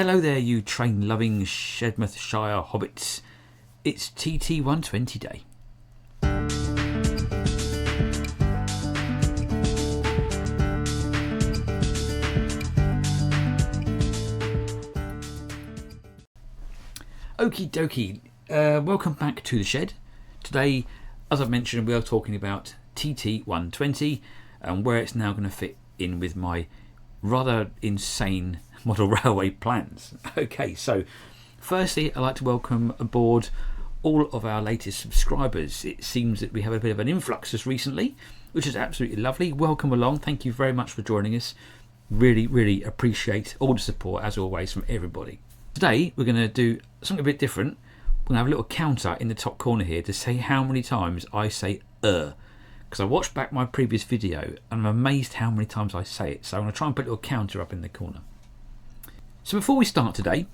Hello there, you train-loving Shedmouthshire hobbits. It's TT 120 day. Okie dokie, welcome back to the shed. Today, as I've mentioned, we are talking about TT 120 and where it's now going to fit in with my rather insane model railway plans. Okay, so firstly, I'd like to welcome aboard all of our latest subscribers. It seems that we have a bit of an influx just recently, which is absolutely lovely. Welcome along. Thank you very much for joining us. Really appreciate all the support, as always, from everybody. Today, we're going to do something a bit different. We're going to have a little counter in the top corner here to say how many times I say because I watched back my previous video and I'm amazed how many times I say it. So I'm going to try and put a little counter up in the corner. So before we start today,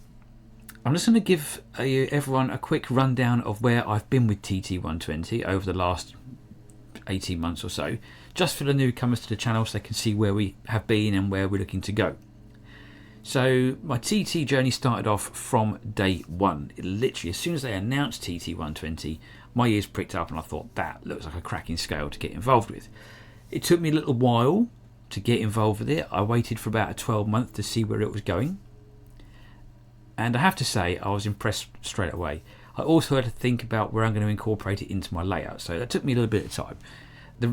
I'm just going to give everyone a quick rundown of where I've been with TT 120 over the last 18 months or so, just for the newcomers to the channel so they can see where we have been and where we're looking to go. So my TT journey started off from day one. Literally, as soon as they announced TT 120, my ears pricked up and I thought, that looks like a cracking scale to get involved with. It took me a little while to get involved with it. I waited for about a 12 month to see where it was going. And I have to say, I was impressed straight away. I also had to think about where I'm going to incorporate it into my layout. So that took me a little bit of time.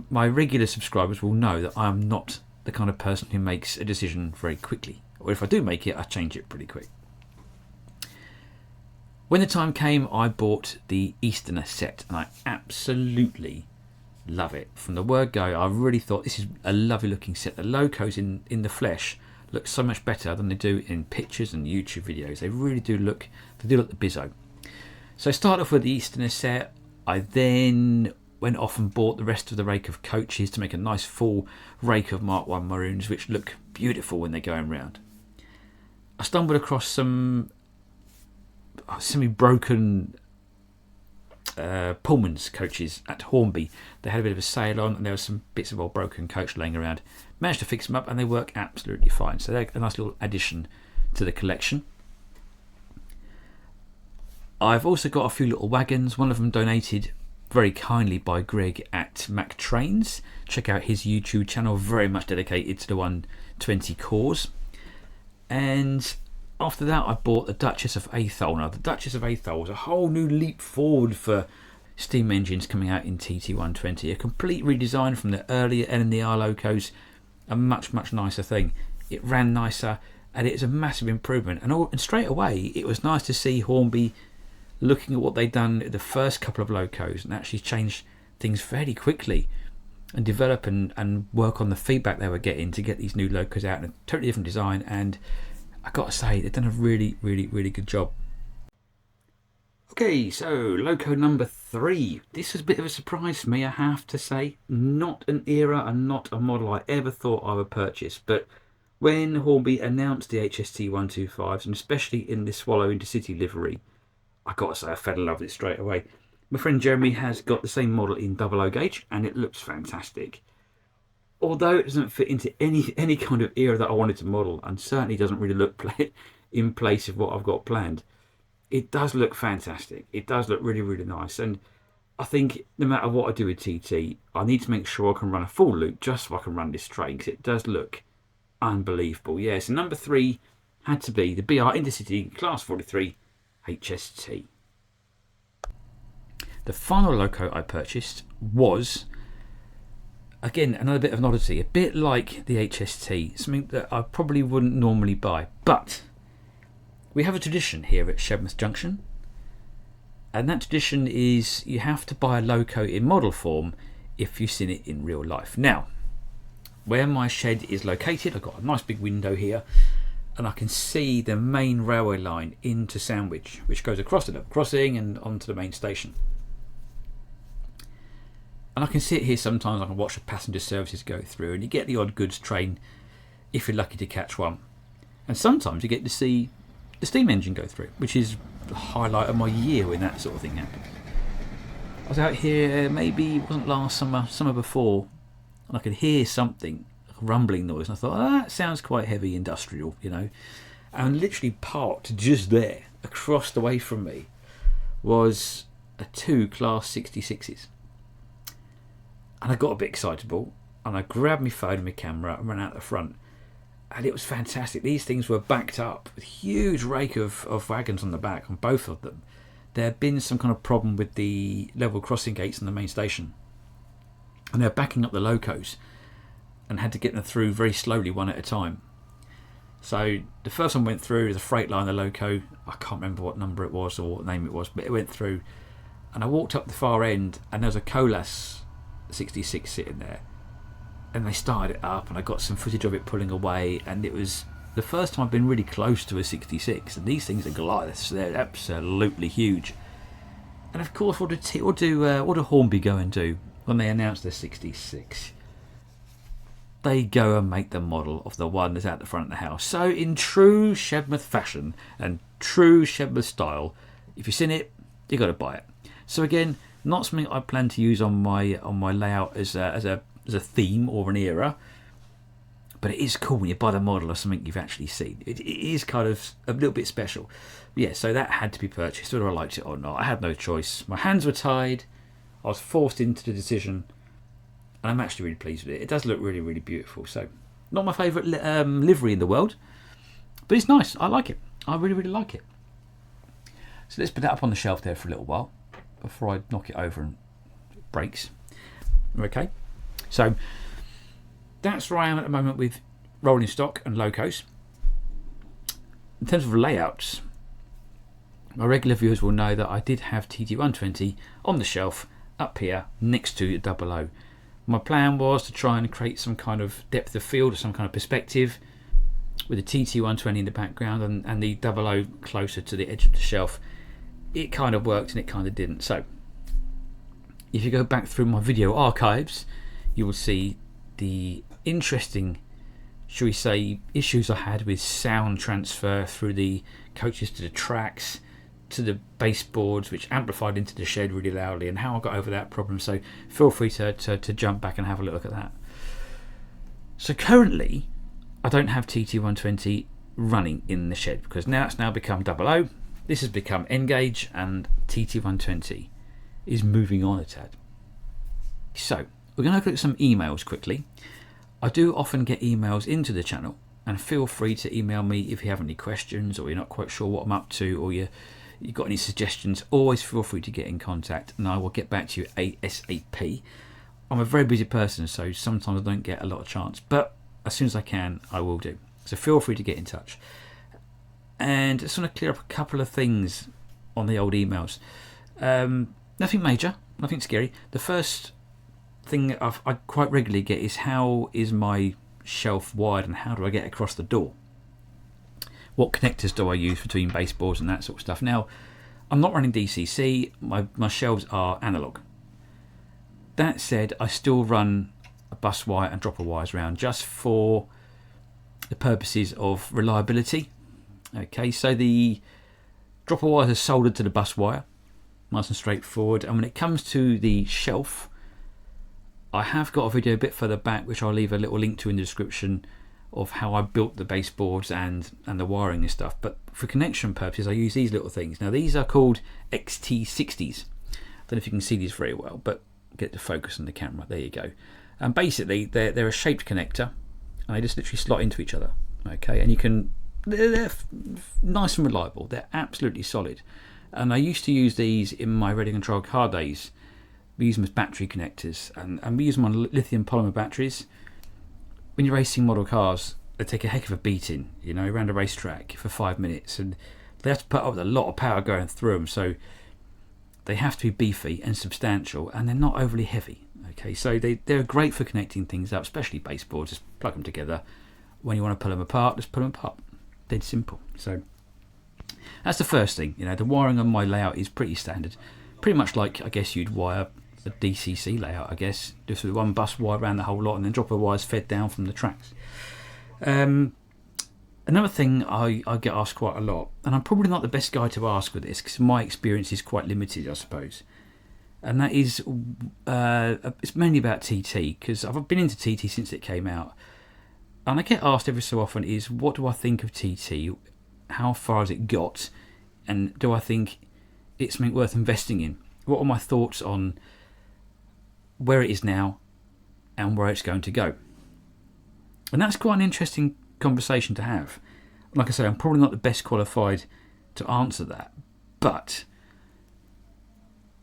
My regular subscribers will know that I'm not the kind of person who makes a decision very quickly. Or if I do make it, I change it pretty quick. When the time came, I bought the Easterner set and I absolutely love it. From the word go, I really thought this is a lovely looking set. The Locos in the flesh look so much better than they do in pictures and YouTube videos. They really do look, the bizzo. So I started off with the Easterner set. I then went off and bought the rest of the rake of coaches to make a nice full rake of Mark 1 maroons, which look beautiful when they're going round. I stumbled across some semi-broken Pullman's coaches at Hornby. They had a bit of a sale on and there were some bits of old broken coach laying around. Managed to fix them up and they work absolutely fine. So they're a nice little addition to the collection. I've also got a few little wagons. One of them donated very kindly by Greg at Mac Trains. Check out his YouTube channel, very much dedicated to the 120 cause. And after that, I bought the Duchess of Atholl. Now, the Duchess of Atholl was a whole new leap forward for steam engines coming out in TT 120. A complete redesign from the earlier LNDR Locos. A much nicer thing. It ran nicer and it is a massive improvement. And straight away, it was nice to see Hornby looking at what they'd done the first couple of Locos and actually change things fairly quickly and develop and work on the feedback they were getting to get these new Locos out in a totally different design. And I got to say, they've done a really good job. Okay, so Loco number 3. This was a bit of a surprise for me, I have to say. Not an era and not a model I ever thought I would purchase. But when Hornby announced the HST 125s, and especially in the Swallow Intercity livery, I got to say I fell in love with it straight away. My friend Jeremy has got the same model in 00 gauge and it looks fantastic. Although it doesn't fit into any kind of era that I wanted to model and certainly doesn't really look in place of what I've got planned, it does look fantastic. It does look really nice. And I think no matter what I do with TT, I need to make sure I can run a full loop just so I can run this train because it does look unbelievable. Yeah, so number 3 had to be the BR Intercity Class 43 HST. The final Loco I purchased was, again, another bit of an oddity, a bit like the HST, something that I probably wouldn't normally buy. But we have a tradition here at Shedmouth Junction, and that tradition is you have to buy a Loco in model form if you've seen it in real life. Now, where my shed is located, I've got a nice big window here, and I can see the main railway line into Sandwich, which goes across the level crossing and onto the main station. And I can sit here sometimes, I can watch the passenger services go through, and you get the odd goods train if you're lucky to catch one. And sometimes you get to see the steam engine go through, which is the highlight of my year when that sort of thing happens. I was out here, maybe it wasn't last summer before, and I could hear something, a rumbling noise, and I thought, that sounds quite heavy industrial, you know. And literally parked just there, across the way from me, was a 2 Class 66s. And I got a bit excitable, and I grabbed my phone and my camera and ran out the front. And it was fantastic. These things were backed up with a huge rake of wagons on the back, on both of them. There had been some kind of problem with the level crossing gates in the main station. And they were backing up the Locos and had to get them through very slowly, one at a time. So the first one went through, the Freightliner Loco. I can't remember what number it was or what name it was, but it went through. And I walked up the far end, and there was a Colas 66 sitting there. And they started it up, and I got some footage of it pulling away. And it was the first time I've been really close to a 66. And these things are Goliaths; they're absolutely huge. And of course, what did Hornby go and do when they announced the 66? They go and make the model of the one that's at the front of the house. So in true Shedmouth fashion and true Shedmouth style, if you've seen it, you got to buy it. So again, not something I plan to use on my layout as a theme or an era, but it is cool when you buy the model of something you've actually seen. It is kind of a little bit special. But yeah, so that had to be purchased, whether I liked it or not. I had no choice. My hands were tied. I was forced into the decision. And I'm actually really pleased with it. It does look really, really beautiful. So, not my favourite livery in the world, but it's nice. I like it. I really, really like it. So let's put that up on the shelf there for a little while before I knock it over and it breaks. Okay. So that's where I am at the moment with rolling stock and Locos. In terms of layouts, my regular viewers will know that I did have TT120 on the shelf up here next to the 00. My plan was to try and create some kind of depth of field or some kind of perspective with the TT120 in the background and the 00 closer to the edge of the shelf. It kind of worked and it kind of didn't. So if you go back through my video archives, you will see the interesting, shall we say, issues I had with sound transfer through the coaches to the tracks, to the baseboards, which amplified into the shed really loudly, and how I got over that problem. So feel free to jump back and have a look at that. So currently I don't have TT120 running in the shed because now it's become 00. This has become N-Gauge, and TT120 is moving on a tad. So we're going to look at some emails quickly. I do often get emails into the channel, and feel free to email me if you have any questions or you're not quite sure what I'm up to, or you've got any suggestions. Always feel free to get in contact and I will get back to you ASAP. I'm a very busy person, so sometimes I don't get a lot of chance, but as soon as I can, I will do. So feel free to get in touch. And I just want to clear up a couple of things on the old emails. Nothing major, nothing scary. The first thing I quite regularly get is, how is my shelf wired and how do I get across the door? What connectors do I use between baseboards and that sort of stuff? Now, I'm not running DCC, my shelves are analog. That said, I still run a bus wire and dropper wires around just for the purposes of reliability. Okay, so the dropper wires are soldered to the bus wire, nice and straightforward. And when it comes to the shelf, I have got a video a bit further back, which I'll leave a little link to in the description, of how I built the baseboards and the wiring and stuff. But for connection purposes, I use these little things. Now these are called XT60s. I don't know if you can see these very well, but get the focus on the camera. There you go. And basically they're a shaped connector, and they just literally slot into each other. Okay, and they're nice and reliable. They're absolutely solid. And I used to use these in my Reading and Trial car days. We use them as battery connectors, and we use them on lithium polymer batteries. When you're racing model cars, they take a heck of a beating, around a racetrack for 5 minutes, and they have to put up with a lot of power going through them. So they have to be beefy and substantial, and they're not overly heavy. Okay, so they're great for connecting things up, especially baseboards. Just plug them together. When you want to pull them apart, just pull them apart. Dead simple. So that's the first thing. The wiring on my layout is pretty standard, pretty much like I guess you'd wire a DCC layout, I guess, just with one bus wire around the whole lot, and then dropper wires fed down from the tracks. Another thing I get asked quite a lot, and I'm probably not the best guy to ask with this because my experience is quite limited, I suppose, and that is it's mainly about TT, because I've been into TT since it came out, and I get asked every so often is, what do I think of TT? how far has it got, and do I think it's something worth investing in? What are my thoughts on where it is now and where it's going to go? And that's quite an interesting conversation to have. Like I say, I'm probably not the best qualified to answer that, but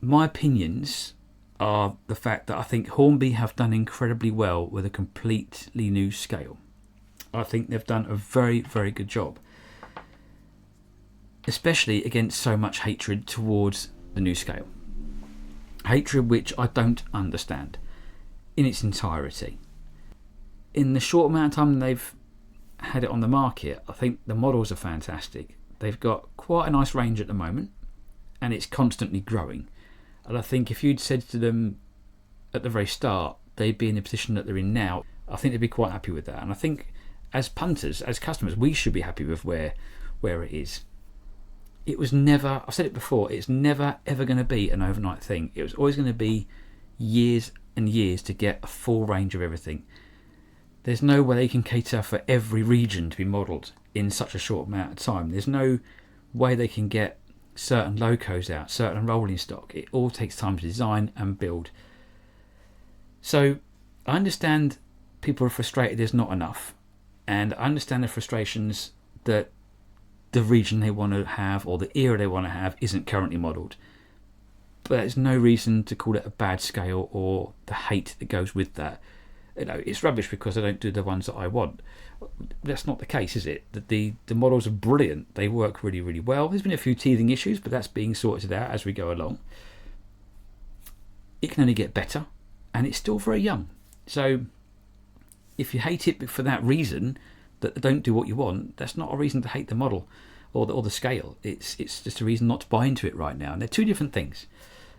my opinions are the fact that I think Hornby have done incredibly well with a completely new scale. I think they've done a very, very good job, especially against so much hatred towards the new scale. Hatred which I don't understand in its entirety. In the short amount of time they've had it on the market, I think the models are fantastic. They've got quite a nice range at the moment, and it's constantly growing. And I think if you'd said to them at the very start they'd be in the position that they're in now, I think they'd be quite happy with that. And I think as punters, as customers, we should be happy with where it is. It was never, I've said it before, it's never ever going to be an overnight thing. It was always going to be years and years to get a full range of everything. There's no way they can cater for every region to be modelled in such a short amount of time. There's no way they can get certain locos out, certain rolling stock. It all takes time to design and build. So I understand people are frustrated there's not enough, and I understand the frustrations that the region they want to have or the era they want to have isn't currently modelled. But there's no reason to call it a bad scale or the hate that goes with that. You know, it's rubbish because I don't do the ones that I want. That's not the case, is it? The models are brilliant. They work really, really well. There's been a few teething issues, but that's being sorted out as we go along. It can only get better, and it's still very young. So if you hate it for that reason, that they don't do what you want, that's not a reason to hate the model or the scale. It's just a reason not to buy into it right now. And they're two different things.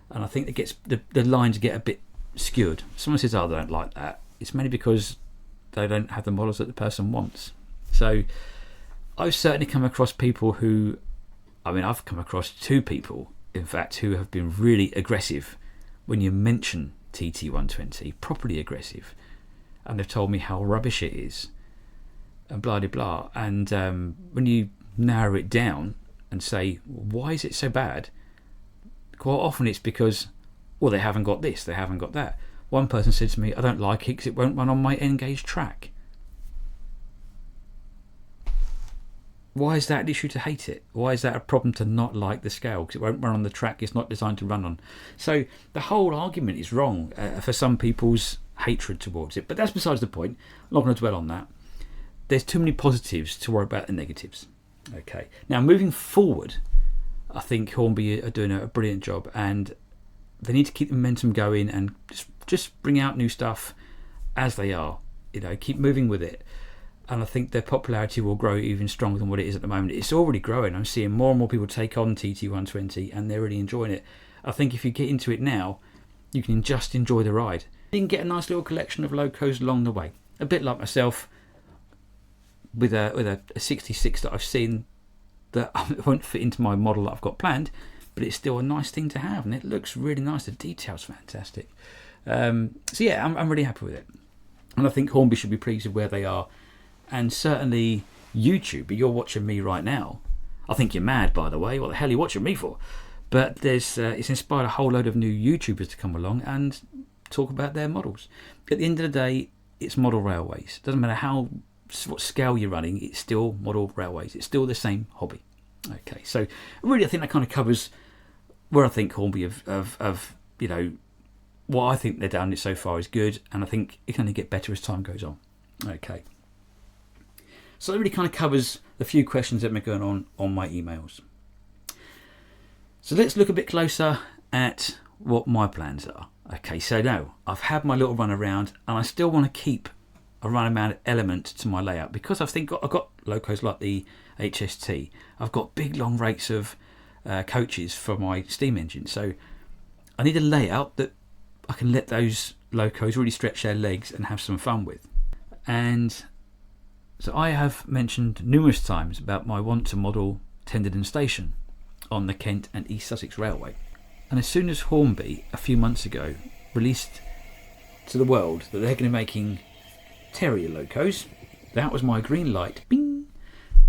And I think it gets the lines get a bit skewed. Someone says, "Oh, they don't like that." It's mainly because they don't have the models that the person wants. So I've certainly come across people who, I've come across two people, in fact, who have been really aggressive when you mention TT120, properly aggressive. And they've told me how rubbish it is, and blah, blah, blah. And when you narrow it down and say, why is it so bad? Quite often it's because, well, they haven't got this, they haven't got that. One person said to me, I don't like it because it won't run on my N-gauge track. Why is that an issue to hate it? Why is that a problem to not like the scale? Because it won't run on the track it's not designed to run on. So the whole argument is wrong for some people's hatred towards it. But that's besides the point. I'm not going to dwell on that. There's too many positives to worry about the negatives. Okay. Now moving forward, I think Hornby are doing a brilliant job, and they need to keep the momentum going and just bring out new stuff as they are. Keep moving with it. And I think their popularity will grow even stronger than what it is at the moment. It's already growing. I'm seeing more and more people take on TT120, and they're really enjoying it. I think if you get into it now, you can just enjoy the ride. You can get a nice little collection of locos along the way. A bit like myself with a 66 that I've seen that won't fit into my model that I've got planned, but it's still a nice thing to have, and it looks really nice. The detail's fantastic. So yeah, I'm really happy with it. And I think Hornby should be pleased with where they are. And certainly YouTube, you're watching me right now. I think you're mad, by the way. What the hell are you watching me for? But there's it's inspired a whole load of new YouTubers to come along and talk about their models. At the end of the day, it's model railways. Doesn't matter what scale you're running, it's still model railways. It's still the same hobby. Okay, so really I think that kind of covers where I think Hornby have what I think they've done so far is good, and I think it can only get better as time goes on. Okay. So it really kind of covers the few questions that have been going on my emails. So let's look a bit closer at what my plans are. Okay, so now I've had my little run around, and I still want to keep a run around element to my layout because I've got locos like the HST. I've got big long rakes of coaches for my steam engine. So I need a layout that I can let those locos really stretch their legs and have some fun with. And so I have mentioned numerous times about my want to model Tenderden Station on the Kent and East Sussex Railway. And as soon as Hornby, a few months ago, released to the world that they're going to be making Terrier locos, that was my green light, bing,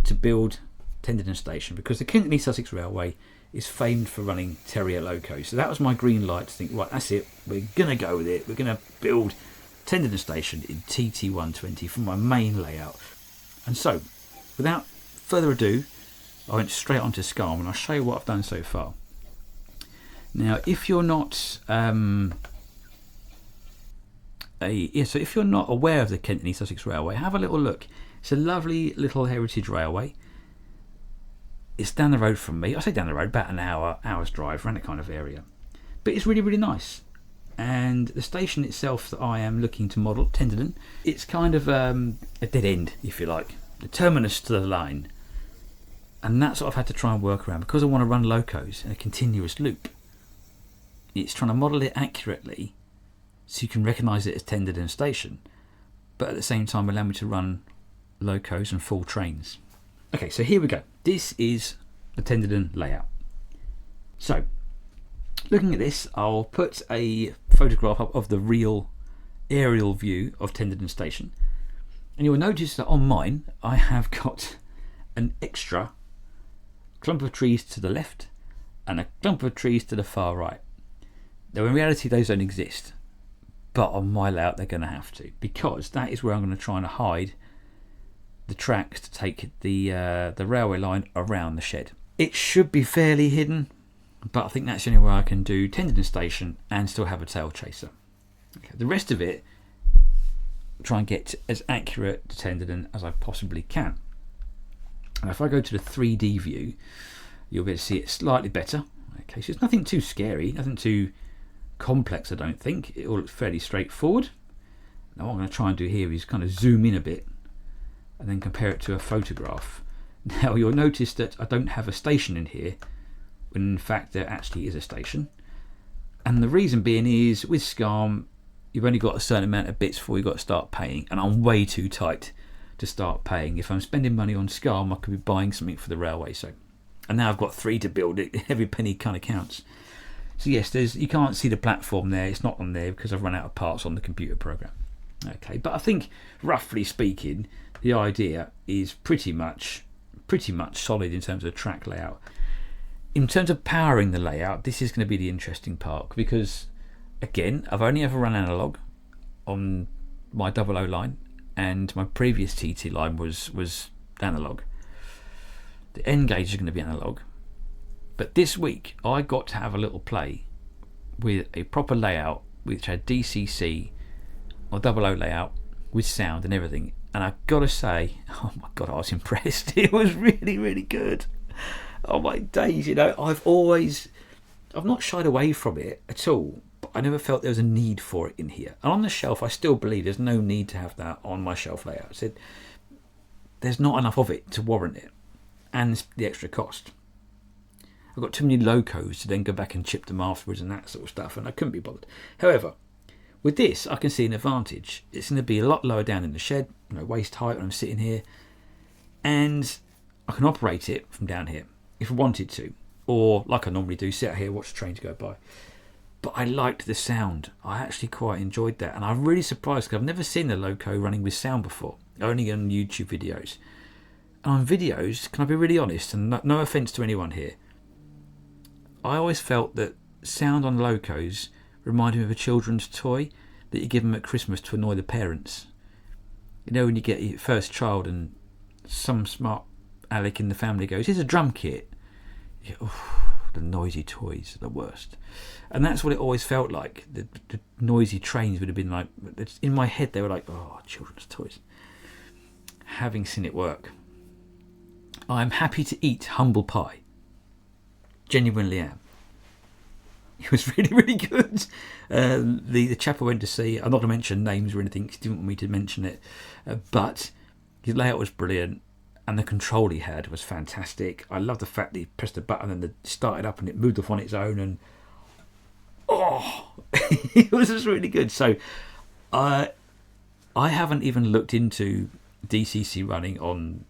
to build Tenderden Station, because the Kent and East Sussex Railway is famed for running Terrier Locos. So that was my green light to think, right, that's it, we're going to go with it. We're going to build Tenderden Station in TT 120 for my main layout. And so, without further ado, I went straight onto Scarm, and I'll show you what I've done so far. Now, if you're not so if you're not aware of the Kent and East Sussex Railway, have a little look. It's a lovely little heritage railway. It's down the road from me. I say down the road, about an hour's drive, around that kind of area. But it's really, really nice. And the station itself that I am looking to model, Tenderden, it's kind of a dead end, if you like. The terminus to the line. And that's what I've had to try and work around, because I want to run locos in a continuous loop. It's trying to model it accurately so you can recognise it as Tenderden Station, but at the same time allow me to run locos and full trains. Okay, so here we go. This is the Tenderden layout. So, looking at this, I'll put a photograph up of the real aerial view of Tenderden Station. And you'll notice that on mine, I have got an extra clump of trees to the left and a clump of trees to the far right. Now, in reality, those don't exist. But on my layout, they're going to have to, because that is where I'm going to try and hide the tracks to take the railway line around the shed. It should be fairly hidden, but I think that's the only way I can do Tenderden Station and still have a tail chaser. Okay, the rest of it, try and get as accurate to Tenderden as I possibly can. And if I go to the 3D view, you'll be able to see it slightly better. Okay, so it's nothing too scary, nothing too complex, I don't think. It all looks fairly straightforward. Now what I'm going to try and do here is kind of zoom in a bit and then compare it to a photograph. Now you'll notice that I don't have a station in here, when in fact there actually is a station. And the reason being is, with Scarm, you've only got a certain amount of bits before you've got to start paying, and I'm way too tight to start paying. If I'm spending money on Scarm, I could be buying something for the railway. So, and now I've got 3 to build it. Every penny kind of counts. So yes, you can't see the platform there. It's not on there because I've run out of parts on the computer program. Okay, but I think roughly speaking, the idea is pretty much solid in terms of track layout. In terms of powering the layout, this is going to be the interesting part, because again, I've only ever run analog on my 00 line, and my previous TT line was analog. The end gauge is going to be analog. But this week, I got to have a little play with a proper layout, which had DCC or 00 layout with sound and everything. And I've got to say, oh my God, I was impressed. It was really, really good. Oh my days, I've not shied away from it at all, but I never felt there was a need for it in here. And on the shelf, I still believe there's no need to have that on my shelf layout. I said, there's not enough of it to warrant it, and the extra cost. I've got too many locos to then go back and chip them afterwards and that sort of stuff, and I couldn't be bothered. However, with this, I can see an advantage. It's going to be a lot lower down in the shed, waist height when I'm sitting here, and I can operate it from down here if I wanted to, or like I normally do, sit out here, watch the trains go by. But I liked the sound. I actually quite enjoyed that, and I'm really surprised because I've never seen a loco running with sound before, only on YouTube videos. And on videos, can I be really honest, and no offence to anyone here, I always felt that sound on locos reminded me of a children's toy that you give them at Christmas to annoy the parents. You know, when you get your first child and some smart Alec in the family goes, here's a drum kit. The noisy toys are the worst. And that's what it always felt like. The noisy trains would have been like, in my head they were like, oh, children's toys. Having seen it work, I'm happy to eat humble pie. Genuinely am. It was really, really good. The chap I went to see, I'm not going to mention names or anything because he didn't want me to mention it, but his layout was brilliant and the control he had was fantastic. I love the fact that he pressed a button and it started up and it moved off on its own, and it was just really good. So I haven't even looked into DCC running on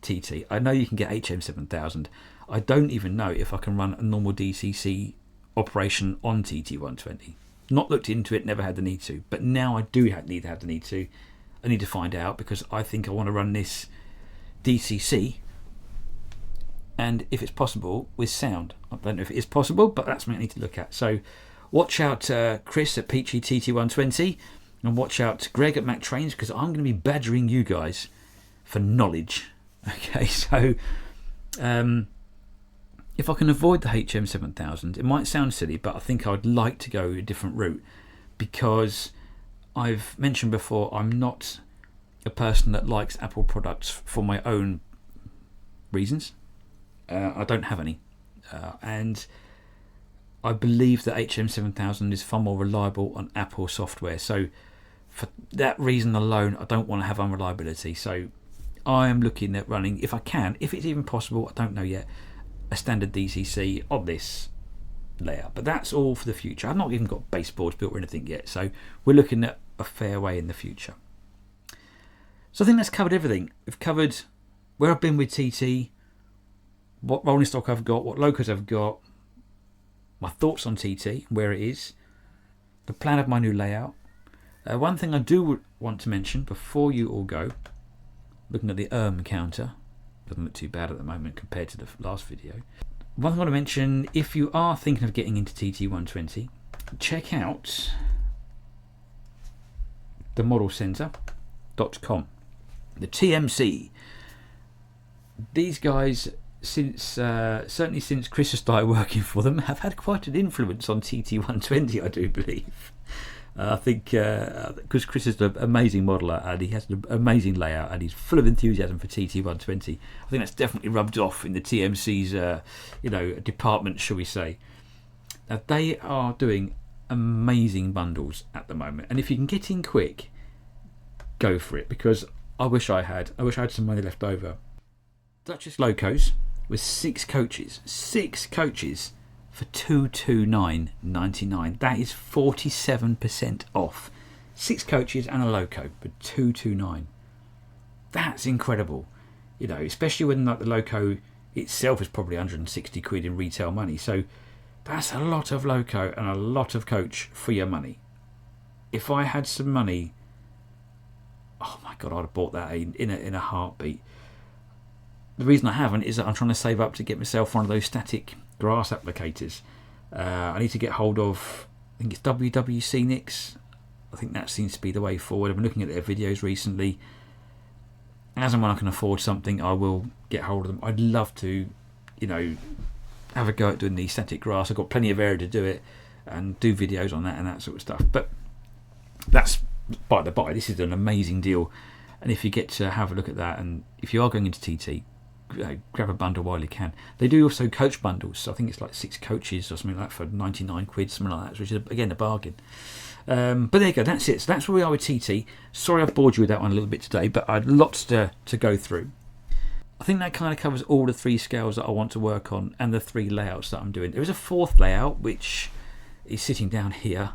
TT. I know you can get HM7000. I don't even know if I can run a normal DCC operation on TT120. Not looked into it, never had the need to, but now I do need to have the need to. I need to find out, because I think I want to run this DCC and if it's possible, with sound. I don't know if it is possible, but that's something I need to look at. So watch out Chris at Peachy TT120, and watch out Greg at Mac Trains, because I'm going to be badgering you guys for knowledge. Okay, so if I can avoid the HM7000, it might sound silly, but I think I'd like to go a different route, because I've mentioned before I'm not a person that likes Apple products for my own reasons. I don't have any, and I believe that HM7000 is far more reliable on Apple software. So for that reason alone, I don't want to have unreliability. So I am looking at running, if I can, if it's even possible, I don't know yet, a standard DCC on this layout. But that's all for the future. I've not even got baseboards built or anything yet, so we're looking at a fair way in the future. So I think that's covered everything. We've covered where I've been with TT, what rolling stock I've got, what Locos I've got, my thoughts on TT, where it is, the plan of my new layout. One thing I do want to mention before you all go, looking at the counter, doesn't look too bad at the moment compared to the last video. One thing I want to mention, if you are thinking of getting into TT120, check out the modelcentre.com. The TMC. These guys, certainly since Chris has started working for them, have had quite an influence on TT120, I do believe. I think because Chris is an amazing modeler and he has an amazing layout and he's full of enthusiasm for TT120. I think that's definitely rubbed off in the TMC's department, shall we say. Now, they are doing amazing bundles at the moment, and if you can get in quick, go for it, because I wish I had some money left over. Duchess Locos with 6 coaches for $229.99. That is 47% off. 6 coaches and a Loco for $229. That's incredible, especially when the Loco itself is probably 160 quid in retail money. So that's a lot of Loco and a lot of coach for your money. If I had some money, oh my god, I'd have bought that in a heartbeat. The reason I haven't is that I'm trying to save up to get myself one of those static grass applicators. I need to get hold of, I think it's WWC Nix. I think that seems to be the way forward. I've been looking at their videos recently. As and when I can afford something, I will get hold of them. I'd love to, have a go at doing the static grass. I've got plenty of area to do it and do videos on that and that sort of stuff. But that's by the by. This is an amazing deal. And if you get to have a look at that, and if you are going into TT, grab a bundle while you can. They do also coach bundles, so I think it's like 6 coaches or something like that for 99 quid, something like that, which is again a bargain. But there you go, that's it. So that's where we are with TT. Sorry I've bored you with that one a little bit today, but I had lots to go through. I think that kind of covers all the 3 scales that I want to work on and the 3 layouts that I'm doing. There is a 4th layout which is sitting down here.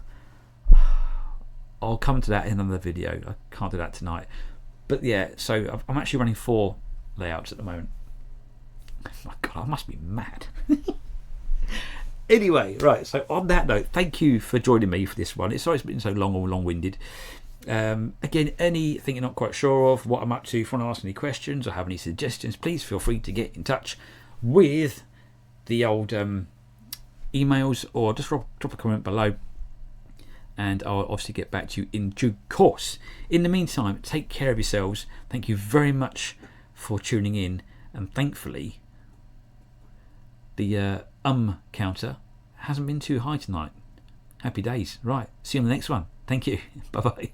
I'll come to that in another video. I can't do that tonight. But yeah, so I'm actually running 4 layouts at the moment. My god, I must be mad. Anyway, right, so on that note, thank you for joining me for this one. It's always been so long or long-winded. Again, anything you're not quite sure of, what I'm up to, if you want to ask any questions or have any suggestions, please feel free to get in touch with the old emails, or just drop a comment below, and I'll obviously get back to you in due course. In the meantime, take care of yourselves. Thank you very much for tuning in, and thankfully the counter hasn't been too high tonight. Happy days. Right, see you on the next one. Thank you. Bye bye.